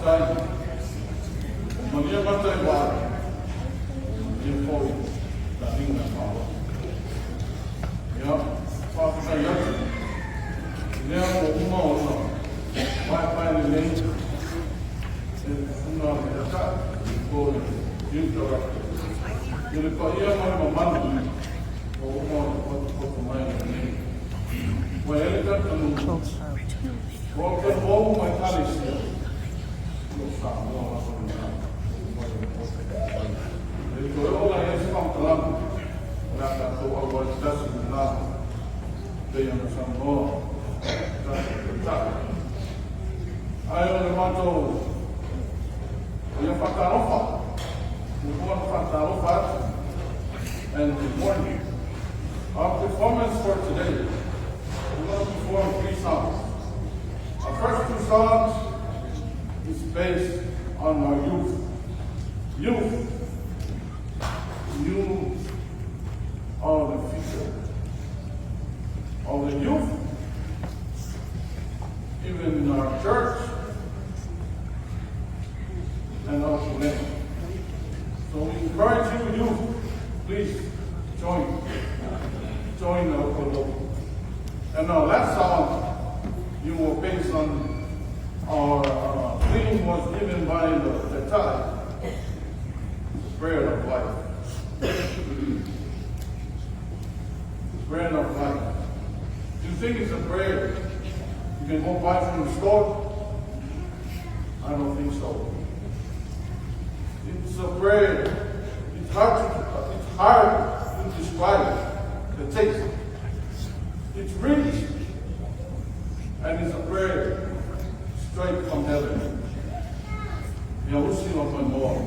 Papai, Maria Mataiwara, e foi da linda fala. Faço já lembro uma outra, vai nem uma mercado, foi então ele corria uma mamãe ou uma outra mãe foi ele que no qualquer bom uma carícia não sabe ele correu lá e se encontrando na tua agora está se mudando tem uma chamou aí eu levantou eu faço and good morning. Our performance for today, we're going to perform 3 songs. Our first 2 songs is based on our youth. You are the future of the youth, even in our church and our community. So we encourage you, please join our program. And our last song, you were based on our theme was given by the tithe, Bread of Life. Bread of Life. Do you think it's a bread you can go buy from the store? I don't think so. It's a bread. It's hard to describe the taste. It's rich, and it's a bread straight from heaven. Yeah, we'll see one more.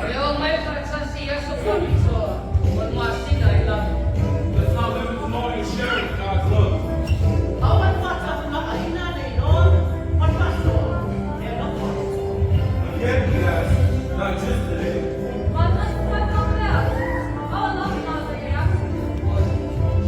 Yo may pagsasiya sa pamiso. Walmasin ay lang. Let's not live this morning sharing God's love. Awan pasok na kaina na inon, magpasok, And yet we ask, not just today,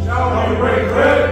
shall we break bread?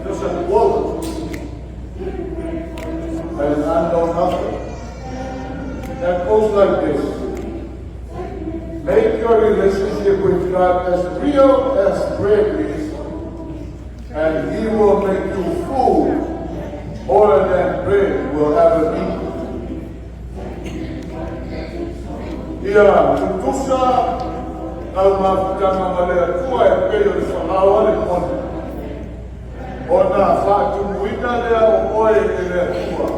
Listen, woke. And I know nothing. That goes like this. Make your relationship with God as real as bread is, and He will make you full more than bread will ever be. Yeah, tutusa al mafutanga malea tua e peo ni whalawa le mone. O nā whātumuina lea o oe e lea tua.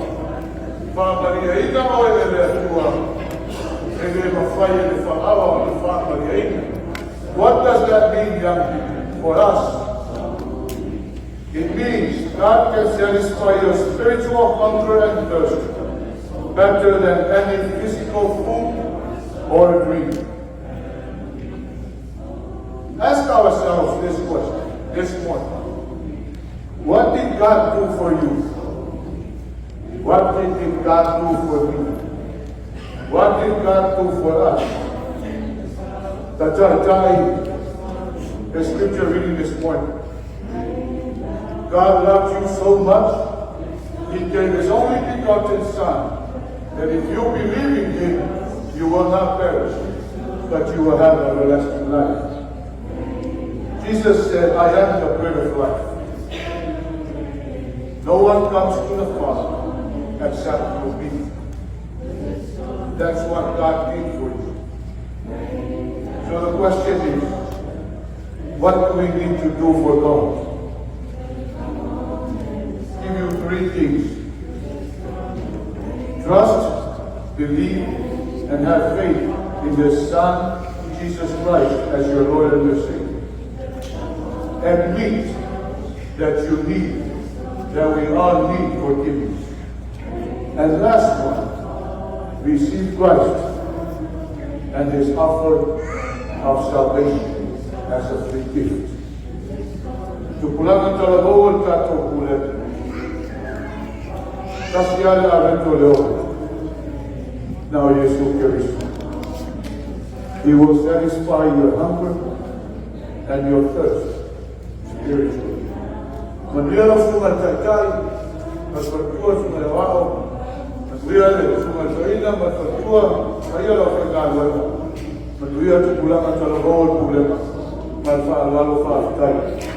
Whāmaria ina oe e lea tua. E le mawhai e le whaawa o le whāmaria ina. What does that mean, young people, for us? It means God can satisfy your spiritual hunger and thirst better than any physical food or drink. Ask ourselves this question, this morning. What did God do for you? What did God do for me? What did God do for us? The scripture reading this morning. God loves you so much, He gave His only begotten Son, that if you believe in Him, you will not perish, but you will have everlasting life. Jesus said, I am the bread of life. No one comes to the Father except through me. That's what God did for you. So the question is, what do we need to do for God? Give you three things. Trust, believe, and have faith in the Son, Jesus Christ, as your Lord and your Savior. Admit that you need, that we all need forgiveness. And last one, receive Christ and His offer of salvation as a free gift. Tupulangan talabawal kato kulet. Kasyala arento leo. Now Jesus Christ. He will satisfy your hunger and your thirst spiritually. Mandiara sungai cacai, berpertua sungai wao, mandiara sungai saina, berpertua, saya lakukan galau. Mandiara tu pulang antara bawal pulang, malfa lalu faham.